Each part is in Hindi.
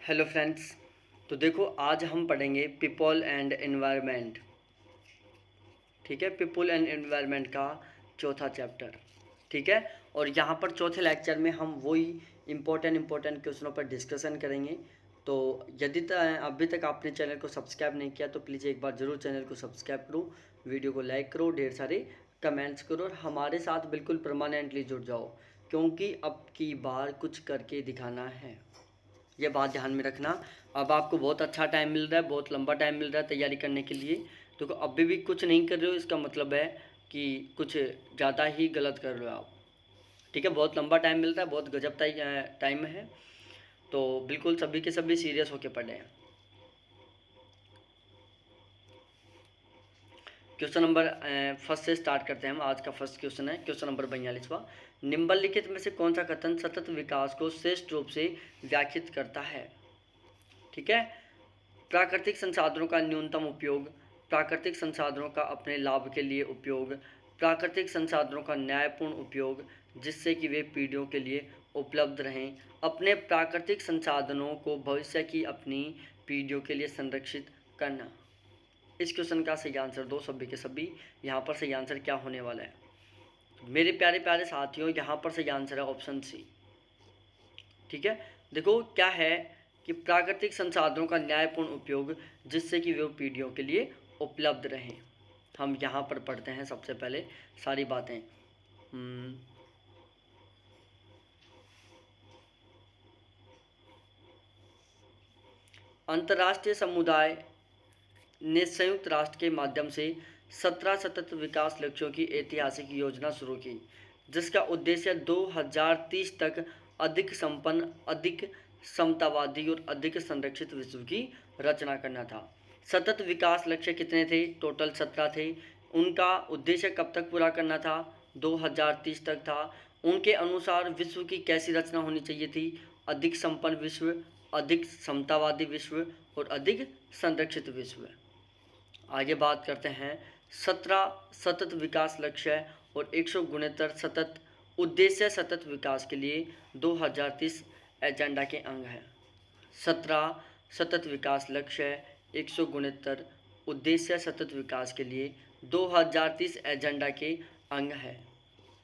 Hello friends. तो देखो, आज हम पढ़ेंगे पीपल एंड एनवायरनमेंट। ठीक है, पीपल एंड एनवायरनमेंट का चौथा चैप्टर। ठीक है, और यहाँ पर चौथे लेक्चर में हम वही इम्पोर्टेंट क्वेश्चनों पर डिस्कशन करेंगे। तो यदि अभी तक आपने चैनल को सब्सक्राइब नहीं किया तो प्लीज़ एक बार ज़रूर चैनल को सब्सक्राइब करो, वीडियो को लाइक करो, ढेर सारे कमेंट्स करो और हमारे साथ बिल्कुल परमानेंटली जुड़ जाओ, क्योंकि अब की बार कुछ करके दिखाना है। ये बात ध्यान में रखना। अब आपको बहुत अच्छा टाइम मिल रहा है, बहुत लंबा टाइम मिल रहा है तैयारी करने के लिए। तो अभी भी कुछ नहीं कर रहे हो, इसका मतलब है कि कुछ ज़्यादा ही गलत कर रहे हो आप। ठीक है, बहुत लंबा टाइम मिल रहा है, बहुत गजब टाइम है। तो बिल्कुल सभी के सभी सीरियस होके पढ़े। क्वेश्चन नंबर फर्स्ट से स्टार्ट करते हैं हम। आज का फर्स्ट क्वेश्चन है क्वेश्चन नंबर 42वां। निम्नलिखित में से कौन सा कथन सतत विकास को श्रेष्ठ रूप से व्याख्यात करता है? ठीक है, प्राकृतिक संसाधनों का न्यूनतम उपयोग, प्राकृतिक संसाधनों का अपने लाभ के लिए उपयोग, प्राकृतिक संसाधनों का न्यायपूर्ण उपयोग जिससे कि वे पीढ़ियों के लिए उपलब्ध रहें, अपने प्राकृतिक संसाधनों को भविष्य की अपनी पीढ़ियों के लिए संरक्षित करना। इस क्वेश्चन का सही आंसर दो सभी के सभी। यहाँ पर सही आंसर क्या होने वाला है मेरे प्यारे प्यारे साथियों? यहाँ पर सही आंसर है ऑप्शन सी। ठीक है, देखो क्या है कि प्राकृतिक संसाधनों का न्यायपूर्ण उपयोग जिससे कि वे पीढ़ियों के लिए उपलब्ध रहें। हम यहाँ पर पढ़ते हैं सबसे पहले सारी बातें। अंतर्राष्ट्रीय समुदाय ने संयुक्त राष्ट्र के माध्यम से 17 सतत विकास लक्ष्यों की ऐतिहासिक योजना शुरू की, जिसका उद्देश्य 2030 तक अधिक संपन्न, अधिक समतावादी और अधिक संरक्षित विश्व की रचना करना था। सतत विकास लक्ष्य कितने थे? टोटल 17 थे। उनका उद्देश्य कब तक पूरा करना था? 2030 तक था। उनके अनुसार विश्व की कैसी रचना होनी चाहिए थी? अधिक संपन्न विश्व, अधिक समतावादी विश्व और अधिक संरक्षित विश्व। आगे बात करते हैं 17 सतत विकास लक्ष्य और 169 सतत उद्देश्य सतत विकास के लिए 2030 एजेंडा के अंग हैं। 17 सतत विकास लक्ष्य, 169 उद्देश्य सतत विकास के लिए 2030 एजेंडा के अंग है,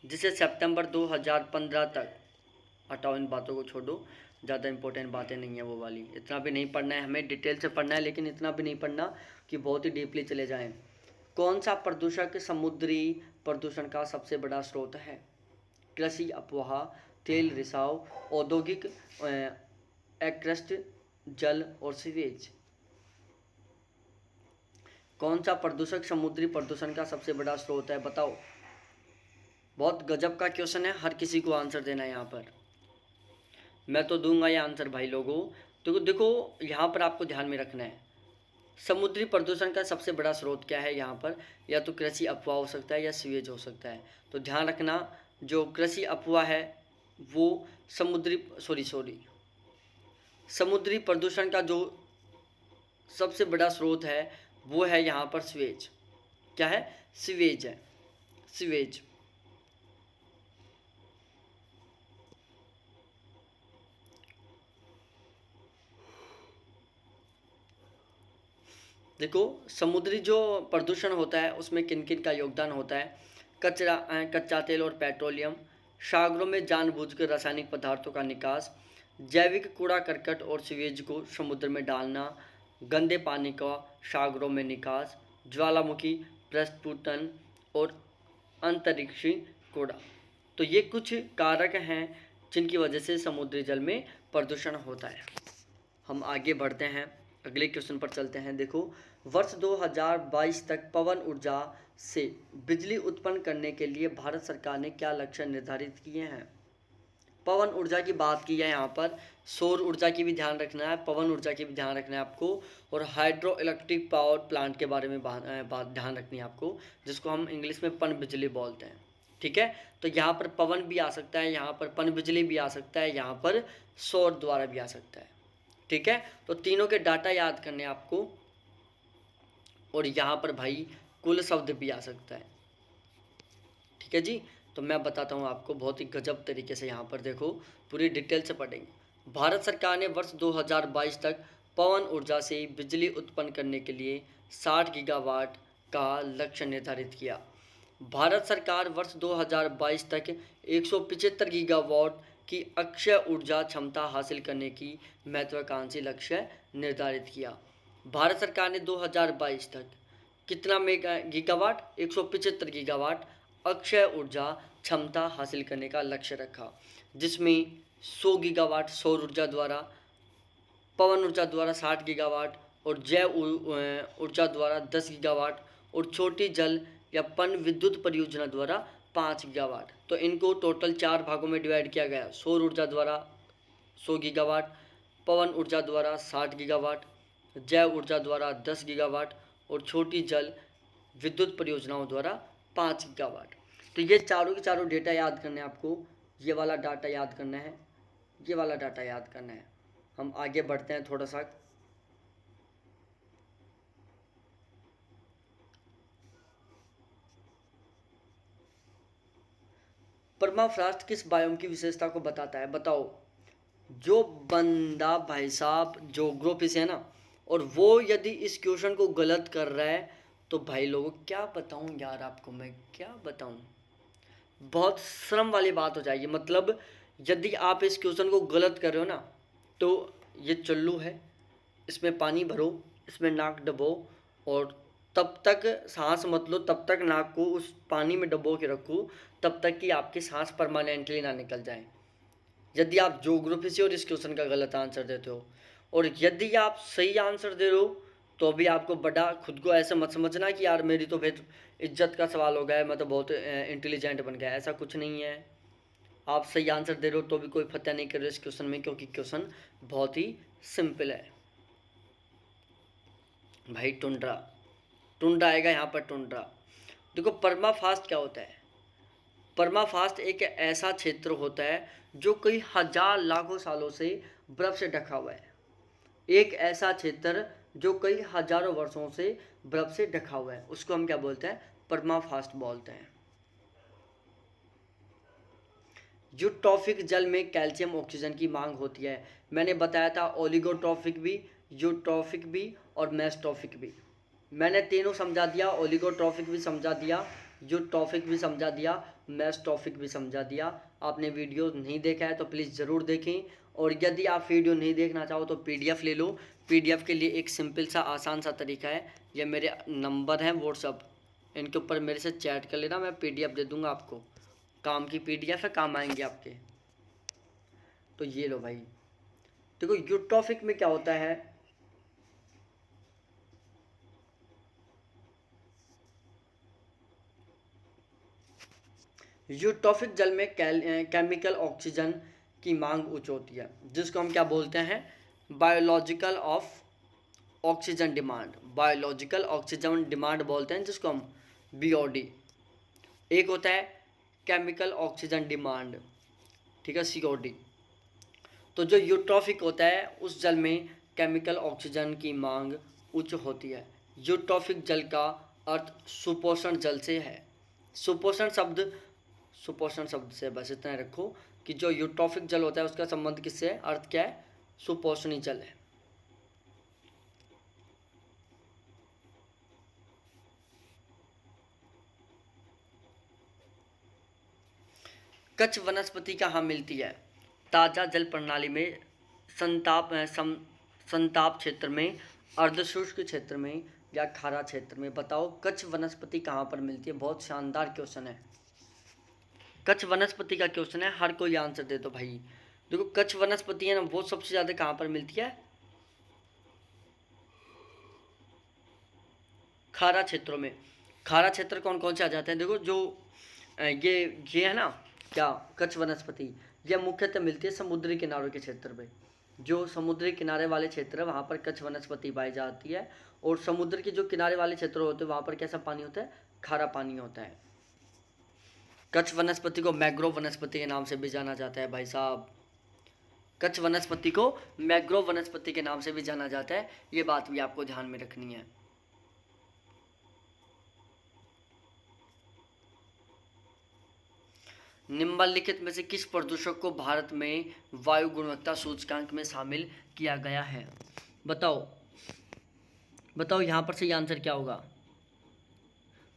जिसे सितंबर 2015 तक, हटाओ इन बातों को छोड़ो, ज़्यादा इंपॉर्टेंट बातें नहीं है वो वाली। इतना भी नहीं पढ़ना है हमें, डिटेल से पढ़ना है, लेकिन इतना भी नहीं पढ़ना कि बहुत ही डीपली चले जाएं। कौन सा प्रदूषक समुद्री प्रदूषण का सबसे बड़ा स्रोत है? कृषि अपवाह, तेल रिसाव, औद्योगिक एक्रस्ट, जल और सीवेज। कौन सा प्रदूषक समुद्री प्रदूषण का सबसे बड़ा स्रोत है? बताओ। बहुत गजब का क्वेश्चन है, हर किसी को आंसर देना है यहाँ पर। मैं तो दूंगा ये आंसर भाई लोगों। तो देखो यहाँ पर आपको ध्यान में रखना है, समुद्री प्रदूषण का सबसे बड़ा स्रोत क्या है यहाँ पर? या तो कृषि अपवाह हो सकता है या सीवेज हो सकता है। तो ध्यान रखना, जो कृषि अपवाह है वो समुद्री प्रदूषण का जो सबसे बड़ा स्रोत है वो है यहाँ पर सीवेज। क्या है? सीवेज है, सीवेज। देखो समुद्री जो प्रदूषण होता है उसमें किन किन का योगदान होता है? कच्चा तेल और पेट्रोलियम, सागरों में जानबूझकर रासायनिक पदार्थों का निकास, जैविक कूड़ा करकट और सीवेज को समुद्र में डालना, गंदे पानी का सागरों में निकास, ज्वालामुखी प्रस्फुटन और अंतरिक्षी कूड़ा। तो ये कुछ कारक हैं जिनकी वजह से समुद्री जल में प्रदूषण होता है। हम आगे बढ़ते हैं, अगले क्वेश्चन पर चलते हैं। देखो, वर्ष 2022 तक पवन ऊर्जा से बिजली उत्पन्न करने के लिए भारत सरकार ने क्या लक्ष्य निर्धारित किए हैं? पवन ऊर्जा की बात की है यहाँ पर, सौर ऊर्जा की भी ध्यान रखना है, पवन ऊर्जा की भी ध्यान रखना है आपको, और हाइड्रो इलेक्ट्रिक पावर प्लांट के बारे में बात ध्यान रखनी है आपको, जिसको हम इंग्लिश में पन बिजली बोलते हैं। ठीक है, तो यहाँ पर पवन भी आ सकता है, यहाँ पर पन बिजली भी आ सकता है, यहाँ पर सौर द्वारा भी आ सकता है। ठीक है, तो तीनों के डाटा याद करने आपको, और यहाँ पर भाई कुल शब्द भी आ सकता है। ठीक है जी, तो मैं बताता हूँ आपको बहुत ही गजब तरीके से। यहाँ पर देखो, पूरी डिटेल से पढ़ेंगे। भारत सरकार ने वर्ष 2022 तक पवन ऊर्जा से बिजली उत्पन्न करने के लिए 60 गीगावाट का लक्ष्य निर्धारित किया। भारत सरकार वर्ष 2022 तक 175 गीगावाट की अक्षय ऊर्जा क्षमता हासिल करने की महत्वाकांक्षी लक्ष्य निर्धारित किया। भारत सरकार ने 2022 तक कितना गीगावाट 175 गीगावाट अक्षय ऊर्जा क्षमता हासिल करने का लक्ष्य रखा, जिसमें 100 गीगावाट सौर ऊर्जा द्वारा, पवन ऊर्जा द्वारा 60 गीगावाट और जैव ऊर्जा द्वारा 10 गीगावाट और छोटी जल या पन विद्युत परियोजना द्वारा 5 गीगावाट। तो इनको टोटल 4 भागों में डिवाइड किया गया। सौर ऊर्जा द्वारा 100 गीगावाट, पवन ऊर्जा द्वारा 60 गीगावाट, जैव ऊर्जा द्वारा 10 गीगावाट और छोटी जल विद्युत परियोजनाओं द्वारा 5 गीगावाट। तो ये चारों के चारों डेटा याद करने हैं आपको। ये वाला डाटा याद करना है, ये वाला डाटा याद करना है। हम आगे बढ़ते हैं थोड़ा सा। परमाफ्रॉस्ट किस बायोम की विशेषता को बताता है? बताओ। जो बंदा भाई साहब ज्योग्राफी है ना, और वो यदि इस क्वेश्चन को गलत कर रहा है तो भाई लोगों क्या बताऊं यार आपको, मैं क्या बताऊं, बहुत शर्म वाली बात हो जाएगी। मतलब यदि आप इस क्वेश्चन को गलत कर रहे हो ना, तो ये चुल्लू है, इसमें पानी भरो, इसमें नाक डबो और तब तक सांस मत लो, तब तक नाक को उस पानी में डबो के रखो तब तक कि आपकी सांस परमानेंटली ना निकल जाए। यदि आप ज्योग्राफी से और इस क्वेश्चन का गलत आंसर देते हो, और यदि आप सही आंसर दे रहे हो तो भी आपको बड़ा, खुद को ऐसा मत समझना कि यार मेरी तो फिर इज्जत का सवाल हो गया है, मैं तो बहुत इंटेलिजेंट बन गया। ऐसा कुछ नहीं है। आप सही आंसर दे रहे हो तो भी कोई फतह नहीं कर रहे इस क्वेश्चन में, क्योंकि क्वेश्चन बहुत ही सिंपल है भाई। टुंड्रा, टुंड्रा आएगा यहाँ पर, टुंड्रा। देखो परमाफ्रॉस्ट क्या होता है? परमाफ्रॉस्ट एक ऐसा क्षेत्र होता है जो कई हजार लाखों सालों से बर्फ से ढका हुआ है। एक ऐसा क्षेत्र जो कई हजारों वर्षों से बर्फ से ढका हुआ है, उसको हम क्या बोलते हैं? परमाफ्रॉस्ट बोलते हैं। यूट्रॉफिक जल में कैल्शियम ऑक्सीजन की मांग होती है। मैंने बताया था ओलिगोट्रॉफिक भी, यूट्रॉफिक भी और मेसोट्रॉफिक भी। मैंने तीनों समझा दिया, ओलिगोट्रॉफिक भी समझा दिया, यूट्रॉफिक भी समझा दिया, मेसोट्रॉफिक भी समझा दिया। आपने वीडियो नहीं देखा है तो प्लीज़ ज़रूर देखें, और यदि आप वीडियो नहीं देखना चाहो तो पीडीएफ ले लो। पीडीएफ के लिए एक सिंपल सा आसान सा तरीका है, ये मेरे नंबर हैं व्हाट्सअप, इनके ऊपर मेरे से चैट कर लेना, मैं पीडीएफ दे दूँगा आपको। काम की पीडीएफ है, काम आएंगे आपके। तो ये लो भाई। देखो यूट्रॉफिक में क्या होता है, यूट्रॉफिक जल में केमिकल ऑक्सीजन की मांग उच्च होती है, जिसको हम क्या बोलते हैं? Biological of oxygen demand. Biological oxygen demand बोलते हैं जिसको हम बीओडी। एक होता है केमिकल ऑक्सीजन डिमांड, ठीक है, सीओडी। तो जो यूट्रॉफिक होता है उस जल में केमिकल ऑक्सीजन की मांग उच्च होती है। यूट्रॉफिक जल का अर्थ सुपोषण जल से है। सुपोषण शब्द से बस इतना रखो कि जो यूट्रॉफिक जल होता है उसका संबंध किससे है, अर्थ क्या है? सुपोषणी जल है। कच्छ वनस्पति कहाँ मिलती है? ताजा जल प्रणाली में, संताप क्षेत्र में, अर्धशुष्क क्षेत्र में या खारा क्षेत्र में। बताओ कच्छ वनस्पति कहाँ पर मिलती है? बहुत शानदार क्वेश्चन है। कच्छ वनस्पति का क्वेश्चन है, हर कोई आंसर दे दो भाई। देखो कच्छ वनस्पति है ना, वो सबसे ज़्यादा कहाँ पर मिलती है? खारा क्षेत्रों में। खारा क्षेत्र कौन कौन से आ जाते हैं? देखो जो ये है ना क्या, कच्छ वनस्पति, यह मुख्यतः मिलती है समुद्री किनारों के क्षेत्र में। जो समुद्री किनारे वाले क्षेत्र है वहाँ पर कच्छ वनस्पति पाई जाती है, और समुद्र के जो किनारे वाले क्षेत्र होते हैं वहाँ पर कैसा पानी होता है? खारा पानी होता है। कच्छ वनस्पति को मैग्रोव वनस्पति के नाम से भी जाना जाता है भाई साहब। कच्छ वनस्पति को मैग्रोव वनस्पति के नाम से भी जाना जाता है, ये बात भी आपको ध्यान में रखनी है। निम्नलिखित में से किस प्रदूषक को भारत में वायु गुणवत्ता सूचकांक में शामिल किया गया है? बताओ बताओ, यहाँ पर सही आंसर क्या होगा?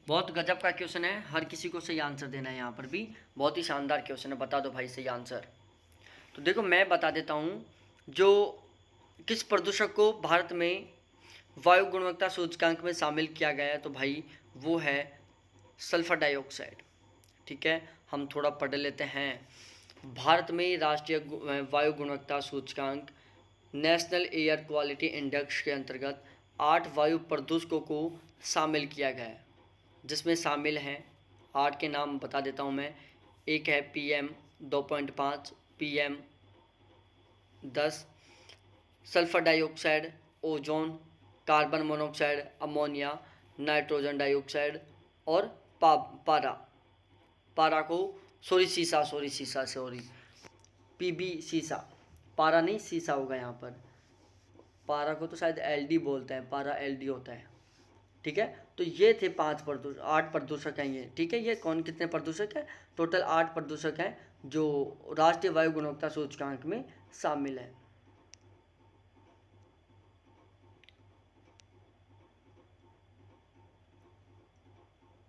बहुत गजब का क्वेश्चन है, हर किसी को सही आंसर देना है। यहाँ पर भी बहुत ही शानदार क्वेश्चन है, बता दो भाई सही आंसर। तो देखो मैं बता देता हूँ, जो किस प्रदूषक को भारत में वायु गुणवत्ता सूचकांक में शामिल किया गया है, तो भाई वो है सल्फर डाइऑक्साइड। ठीक है, हम थोड़ा पढ़ लेते हैं। भारत में राष्ट्रीय वायु गुणवत्ता सूचकांक नेशनल एयर क्वालिटी इंडेक्स के अंतर्गत 8 वायु प्रदूषकों को शामिल किया गया है, जिसमें शामिल हैं 8 के नाम बता देता हूँ मैं। एक है PM 2.5, PM 10, sulphur dioxide, ozone, carbon monoxide, ammonia, nitrogen dioxide और पारा को PB सीसा, पारा नहीं सीसा होगा यहाँ पर। पारा को तो शायद LD बोलते हैं, पारा LD होता है। ठीक है, तो ये थे 8 प्रदूषक हैं ये। ठीक है, ये कितने प्रदूषक हैं? टोटल 8 प्रदूषक हैं जो राष्ट्रीय वायु गुणवत्ता सूचकांक में शामिल हैं।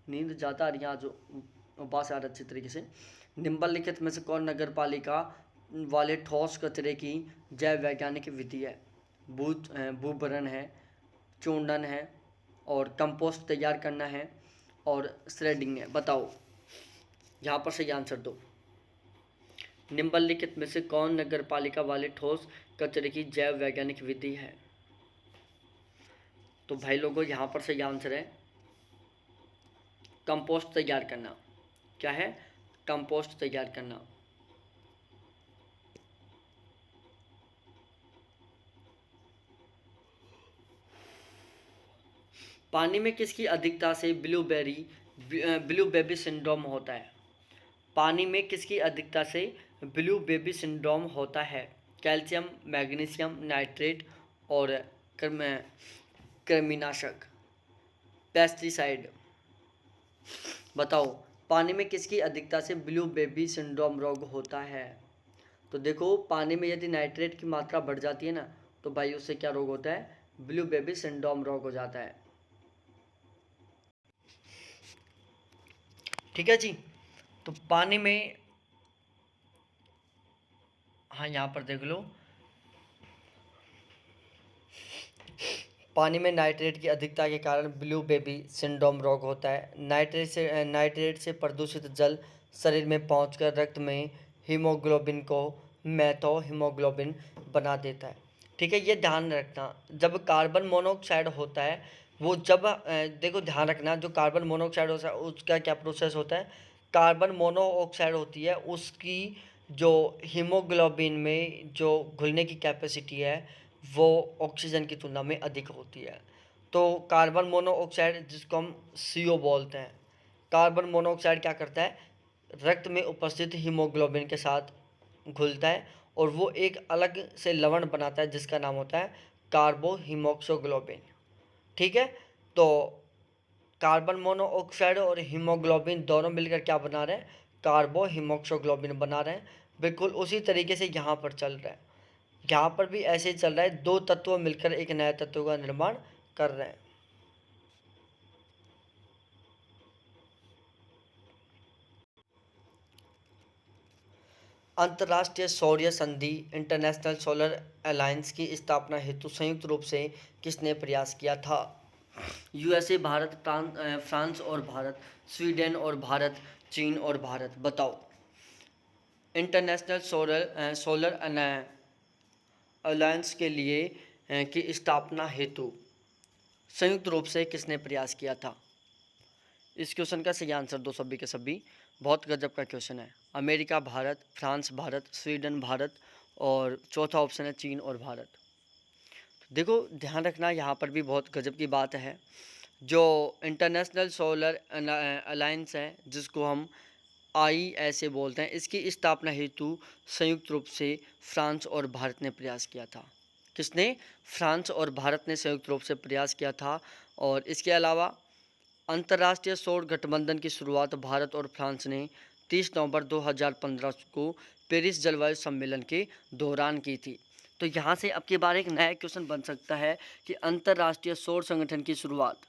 नींद ज़्यादा आ रही है आज, उपास आ रहा अच्छी तरीके से। निम्नलिखित में से कौन नगर पालिका वाले ठोस कचरे की जैव वैज्ञानिक विधि है? भूभरण है, चूर्णन है, और कंपोस्ट तैयार करना है, और श्रेडिंग है। बताओ यहाँ पर सही आंसर दो। निम्नलिखित में से कौन नगर पालिका वाले ठोस कचरे की जैव वैज्ञानिक विधि है? तो भाई लोगों यहाँ पर सही आंसर है कंपोस्ट तैयार करना। क्या है? कंपोस्ट तैयार करना। पानी में किसकी अधिकता से ब्लू बेबी सिंड्रोम होता है? पानी में किसकी अधिकता से ब्लू बेबी सिंड्रोम होता है? कैल्शियम, मैग्नीशियम, नाइट्रेट और कृमिनाशक, पेस्टिसाइड। बताओ पानी में किसकी अधिकता से ब्लू बेबी सिंड्रोम रोग होता है? तो देखो पानी में यदि नाइट्रेट की मात्रा बढ़ जाती है ना, तो भाई उससे क्या रोग होता है? ब्लू बेबी सिंड्रोम रोग हो जाता है। ठीक है जी, तो पानी में, हाँ यहाँ पर देख लो, पानी में नाइट्रेट की अधिकता के कारण ब्लू बेबी सिंड्रोम रोग होता है। नाइट्रेट से प्रदूषित जल शरीर में पहुंचकर रक्त में हीमोग्लोबिन को मेथोहीमोग्लोबिन बना देता है। ठीक है, ये ध्यान रखना। जब कार्बन मोनोऑक्साइड होता है वो देखो ध्यान रखना, जो कार्बन मोनोऑक्साइड होता है उसका क्या प्रोसेस होता है? कार्बन मोनोऑक्साइड होती है, उसकी जो हीमोग्लोबिन में जो घुलने की कैपेसिटी है वो ऑक्सीजन की तुलना में अधिक होती है। तो कार्बन मोनोऑक्साइड, जिसको हम CO बोलते हैं, कार्बन मोनोऑक्साइड क्या करता है? रक्त में उपस्थित हीमोग्लोबिन के साथ घुलता है और वो एक अलग से लवण बनाता है जिसका नाम होता है कार्बोहीमोक्सोग्लोबिन। ठीक है, तो कार्बन मोनोऑक्साइड और हीमोग्लोबिन दोनों मिलकर क्या बना रहे हैं? कार्बोहीमोक्सोग्लोबिन बना रहे हैं। बिल्कुल उसी तरीके से यहाँ पर चल रहा है, यहाँ पर भी ऐसे ही चल रहा है। 2 तत्व मिलकर एक नए तत्व का निर्माण कर रहे हैं। अंतर्राष्ट्रीय सौर संधि इंटरनेशनल सोलर अलायंस की स्थापना हेतु संयुक्त रूप से किसने प्रयास किया था? USA, भारत, फ्रांस और भारत, स्वीडन और भारत, चीन और भारत। बताओ इंटरनेशनल सोलर अलायंस के लिए की स्थापना हेतु संयुक्त रूप से किसने प्रयास किया था? इस क्वेश्चन का सही आंसर दो सभी के सभी। बहुत गजब का क्वेश्चन है। America Bharat, France Bharat, Sweden Bharat और चौथा ऑप्शन है चीन और भारत। देखो ध्यान रखना, यहाँ पर भी बहुत गजब की बात है। जो इंटरनेशनल सोलर अलायंस है, जिसको हम ISA बोलते हैं, इसकी स्थापना हेतु संयुक्त रूप से फ्रांस और भारत ने प्रयास किया था। किसने? फ्रांस और भारत ने संयुक्त रूप से प्रयास किया था। और इसके अलावा अंतर्राष्ट्रीय सौर गठबंधन की शुरुआत भारत और फ्रांस ने 30 नवंबर 2015 को पेरिस जलवायु सम्मेलन के दौरान की थी। तो यहाँ से अब की बार एक नया क्वेश्चन बन सकता है कि अंतर्राष्ट्रीय सौर संगठन की शुरुआत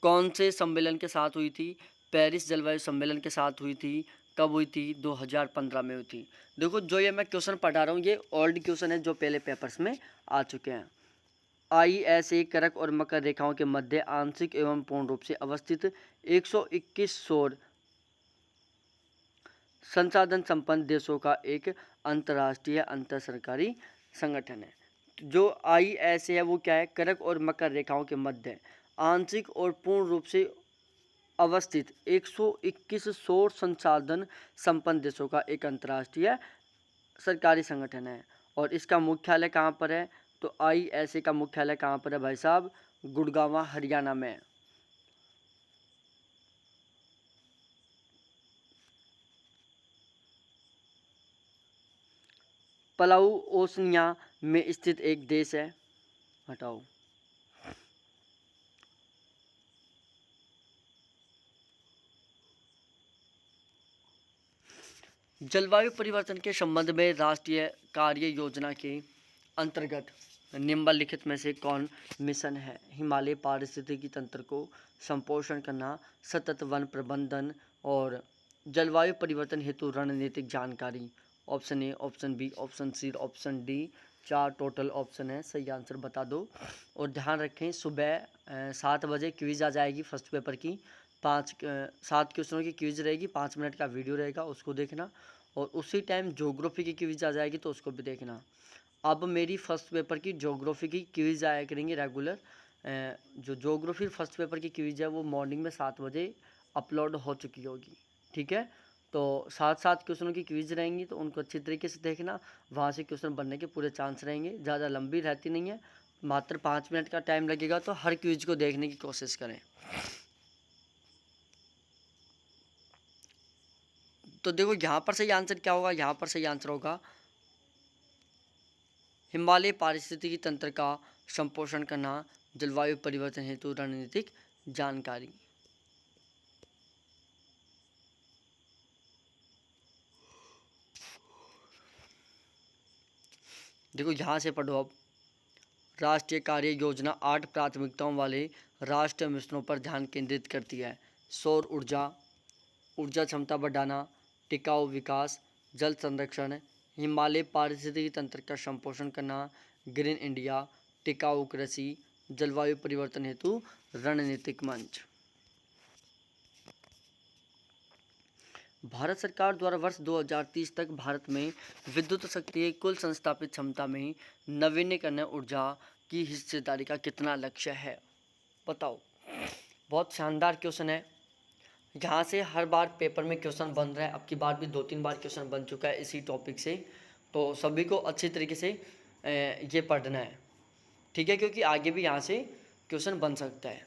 कौन से सम्मेलन के साथ हुई थी? पेरिस जलवायु सम्मेलन के साथ हुई थी। कब हुई थी? 2015 में हुई थी। देखो, जो ये मैं क्वेश्चन पढ़ा रहा हूँ ये ओल्ड क्वेश्चन है जो पहले पेपर्स में आ चुके हैं। ISA करक और मकर रेखाओं के मध्य आंशिक एवं पूर्ण रूप से अवस्थित 121 सौर संसाधन संपन्न देशों का एक अंतर्राष्ट्रीय अंतर सरकारी संगठन है। जो ISA है वो क्या है? करक और मकर रेखाओं के मध्य आंशिक और पूर्ण रूप से अवस्थित 121 सौर संसाधन संपन्न देशों का एक अंतर्राष्ट्रीय सरकारी संगठन है। और इसका मुख्यालय कहाँ पर है? तो ISA का मुख्यालय कहाँ पर है भाई साहब? गुड़गांव, हरियाणा में। पलाऊ ओशनिया में स्थित एक देश है। हटाओ। जलवायु परिवर्तन के संबंध में राष्ट्रीय कार्य योजना के अंतर्गत निम्नलिखित में से कौन मिशन है? हिमालय पारिस्थितिकी तंत्र को संपोषण करना, सतत वन प्रबंधन और जलवायु परिवर्तन हेतु रणनीतिक जानकारी। Option A, option B, option C, option D. 4 total option है, सही आंसर बता दो। और ध्यान रखें, सुबह 7 बजे क्विज आ जाएगी फर्स्ट पेपर की। 7 क्वेश्चनों की क्विज रहेगी, 5 मिनट का वीडियो रहेगा, उसको देखना। और उसी टाइम ज्योग्राफी की क्विज आ जाएगी तो उसको भी देखना। अब मेरी फर्स्ट पेपर की ज्योग्राफी की क्विज आया करेंगे रेगुलर। जो ज्योग्राफी फर्स्ट पेपर की क्विज है वो मॉर्निंग में 7 बजे अपलोड हो चुकी होगी। ठीक है, तो 7 क्वेश्चनों की क्विज रहेंगी तो उनको अच्छी तरीके से देखना। वहाँ से क्वेश्चन बनने के पूरे चांस रहेंगे। ज़्यादा लंबी रहती नहीं है, मात्र 5 मिनट का टाइम लगेगा, तो हर क्विज को देखने की कोशिश करें। तो देखो यहाँ पर सही आंसर क्या होगा? यहाँ पर सही आंसर होगा हिमालय पारिस्थितिकी तंत्र का संपोषण करना, जलवायु परिवर्तन हेतु रणनीतिक जानकारी। देखो यहाँ से पढ़ो अब। राष्ट्रीय कार्य योजना 8 प्राथमिकताओं वाले राष्ट्रीय मिशनों पर ध्यान केंद्रित करती है। सौर ऊर्जा, ऊर्जा क्षमता बढ़ाना, टिकाऊ विकास, जल संरक्षण, हिमालय पारिस्थितिकी तंत्र का संपोषण करना, ग्रीन इंडिया, टिकाऊ कृषि, जलवायु परिवर्तन हेतु रणनीतिक मंच। भारत सरकार द्वारा वर्ष 2030 तक भारत में विद्युत शक्ति की कुल संस्थापित क्षमता में नवीनीकरणीय ऊर्जा की हिस्सेदारी का कितना लक्ष्य है? बताओ। बहुत शानदार क्वेश्चन है। यहाँ से हर बार पेपर में क्वेश्चन बन रहा है, अब की बार भी 2-3 बार क्वेश्चन बन चुका है इसी टॉपिक से। तो सभी को अच्छी तरीके से ये पढ़ना है, ठीक है, क्योंकि आगे भी यहाँ से क्वेश्चन बन सकता है।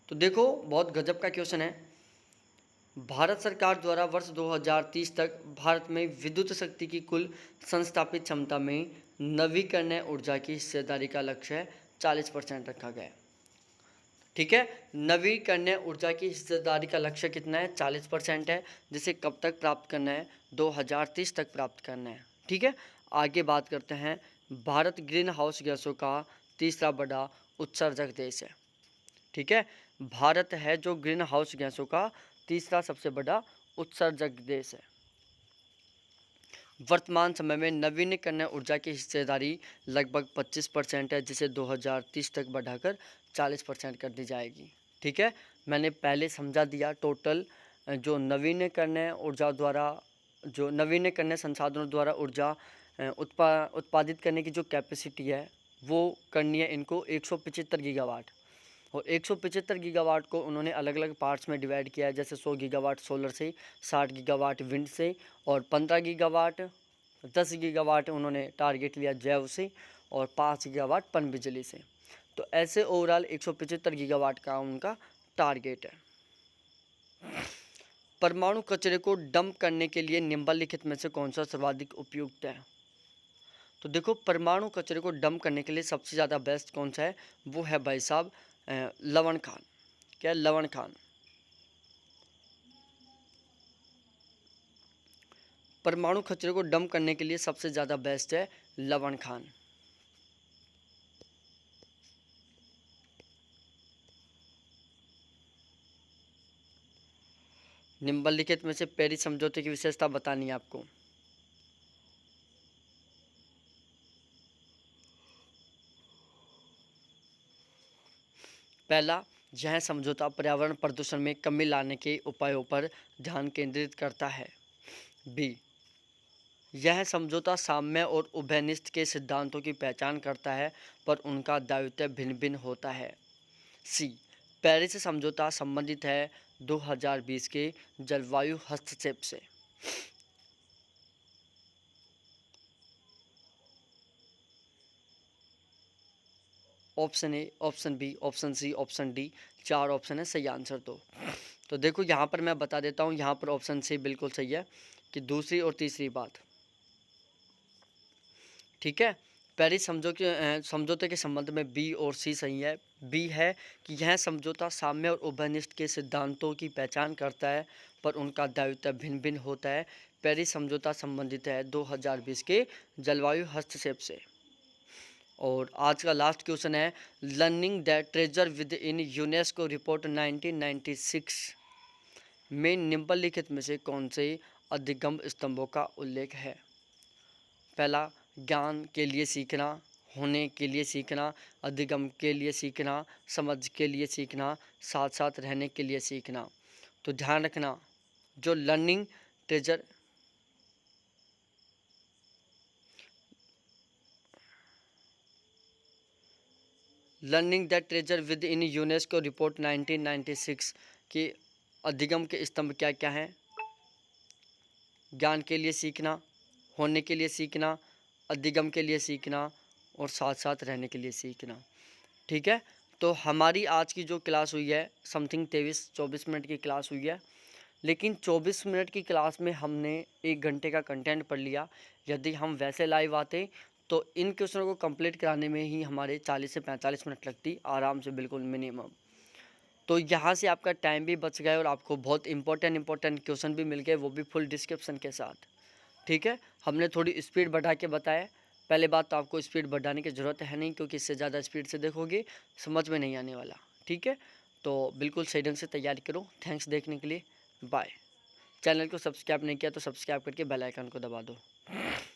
तो देखो, बहुत गजब का क्वेश्चन है। भारत सरकार द्वारा वर्ष 2030 तक भारत में विद्युत शक्ति की कुल संस्थापित क्षमता में नवीकरणीय ऊर्जा की हिस्सेदारी का लक्ष्य 40% रखा गया है। ठीक है, नवीकरणीय ऊर्जा की हिस्सेदारी का लक्ष्य कितना है? 40% है, जिसे कब तक प्राप्त करना है? 2030 तक प्राप्त करना है। ठीक है, आगे बात करते हैं। भारत ग्रीन हाउस गैसों का तीसरा बड़ा उत्सर्जक देश है। ठीक है, भारत है जो ग्रीन हाउस गैसों का तीसरा सबसे बड़ा उत्सर्जक देश है। वर्तमान समय में नवीनीकरणीय ऊर्जा की हिस्सेदारी लगभग 25% है, जिसे 2030 तक बढ़ाकर 40% कर दी जाएगी। ठीक है, मैंने पहले समझा दिया। टोटल जो नवीनीकरणीय ऊर्जा द्वारा, जो नवीनीकरणीय संसाधनों द्वारा ऊर्जा उत्पादित करने की जो कैपेसिटी है वो करनी है इनको 175 गीगावाट। और 175 गीगावाट को उन्होंने अलग अलग पार्ट्स में डिवाइड किया है, जैसे 100 गीगावाट सोलर से, 60 गीगावाट विंड से, और 15 गीगावाट 10 गीगावाट उन्होंने टारगेट लिया जैव से, और 5 गीगावाट पनबिजली से। तो ऐसे ओवरऑल 175 गीगावाट का उनका टारगेट है। परमाणु कचरे को डंप करने के लिए निम्नलिखित में से कौन सा सर्वाधिक उपयुक्त है? तो देखो, परमाणु कचरे को डंप करने के लिए सबसे ज़्यादा बेस्ट कौन सा है? वो है भाई साहब लवण खान। क्या? लवण खान। परमाणु कचरे को डंप करने के लिए सबसे ज़्यादा बेस्ट है लवण खान। निम्नलिखित में से पेरिस समझौते की विशेषता बतानी है आपको। पहला, यह समझौता पर्यावरण प्रदूषण में कमी लाने के उपायों पर ध्यान केंद्रित करता है। बी, यह समझौता साम्य और उभयनिष्ठ के सिद्धांतों की पहचान करता है पर उनका दायित्व भिन्न भिन्न होता है। सी, पेरिस समझौता संबंधित है 2020 के जलवायु हस्तक्षेप से। Option A, option B, option C, option D, 4 option है, सही आंसर दो। तो देखो यहाँ पर मैं बता देता हूँ, यहाँ पर ऑप्शन सी बिल्कुल सही है कि दूसरी और तीसरी बात, ठीक है। पेरिस समझौते के संबंध में बी और सी सही है। बी है कि यह समझौता साम्य और उभयनिष्ठ के सिद्धांतों की पहचान करता है पर उनका दायित्व भिन्न भिन्न होता है। पेरिस समझौता संबंधित है 2020 के जलवायु हस्तक्षेप से। और आज का लास्ट क्वेश्चन है, learning the treasure with in UNESCO report 1996 में निम्नलिखित में से कौन से अधिगम स्तंभों का उल्लेख है। पहला, ज्ञान के लिए सीखना, होने के लिए सीखना, अधिगम के लिए सीखना, समझ के लिए सीखना, साथ साथ रहने के लिए सीखना। तो ध्यान रखना, जो learning treasure the treasure with in UNESCO report 1996 के अधिगम के स्तंभ क्या क्या हैं। ज्ञान के लिए सीखना, होने के लिए सीखना, अधिगम के लिए सीखना और साथ साथ रहने के लिए सीखना। ठीक है, तो हमारी आज की जो क्लास हुई है समथिंग 23-24 मिनट की क्लास हुई है, लेकिन 24 मिनट की क्लास में हमने 1 घंटे का कंटेंट पढ़ लिया। यदि हम वैसे लाइव आते तो इन क्वेश्चनों को कंप्लीट कराने में ही हमारे 40 से 45 मिनट लगती आराम से, बिल्कुल मिनिमम। तो यहाँ से आपका टाइम भी बच गया और आपको बहुत इंपॉर्टेंट क्वेश्चन भी मिल गए, वो भी फुल डिस्क्रिप्शन के साथ। ठीक है, हमने थोड़ी स्पीड बढ़ा के बताया। पहले बात तो आपको स्पीड बढ़ाने की ज़रूरत है नहीं, क्योंकि इससे ज़्यादा स्पीड से देखोगे समझ में नहीं आने वाला। ठीक है, तो बिल्कुल सही ढंग से तैयारी करो। थैंक्स देखने के लिए, बाय। चैनल को सब्सक्राइब नहीं किया तो सब्सक्राइब करके बेल आइकन को दबा दो।